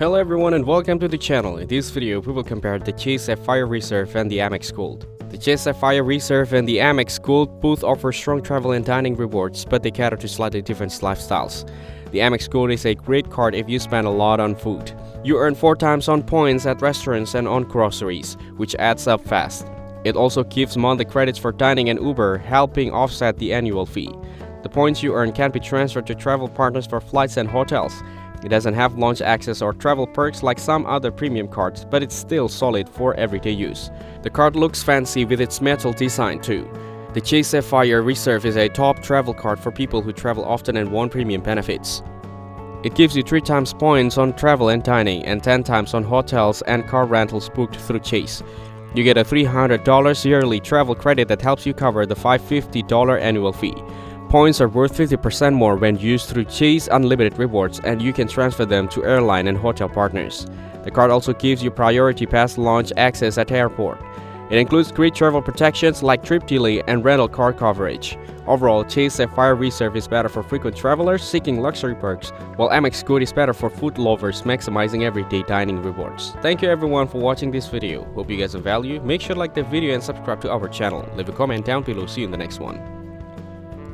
Hello everyone and welcome to the channel. In this video, we will compare the Chase Sapphire Reserve and the Amex Gold. The Chase Sapphire Reserve and the Amex Gold both offer strong travel and dining rewards, but they cater to slightly different lifestyles. The Amex Gold is a great card if you spend a lot on food. You earn 4 times on points at restaurants and on groceries, which adds up fast. It also gives monthly credits for dining and Uber, helping offset the annual fee. The points you earn can be transferred to travel partners for flights and hotels. It doesn't have launch access or travel perks like some other premium cards, but it's still solid for everyday use. The card looks fancy with its metal design too. The Chase Sapphire Reserve is a top travel card for people who travel often and want premium benefits. It gives you 3 times points on travel and dining and 10 times on hotels and car rentals booked through Chase. You get a $300 yearly travel credit that helps you cover the $550 annual fee. Points are worth 50% more when used through Chase Unlimited Rewards, and you can transfer them to airline and hotel partners. The card also gives you priority pass launch access at the airport. It includes great travel protections like trip delay and rental car coverage. Overall, Chase Sapphire Reserve is better for frequent travelers seeking luxury perks, while Amex Gold is better for food lovers maximizing everyday dining rewards. Thank you everyone for watching this video. Hope you guys have value. Make sure to like the video and subscribe to our channel. Leave a comment down below. See you in the next one.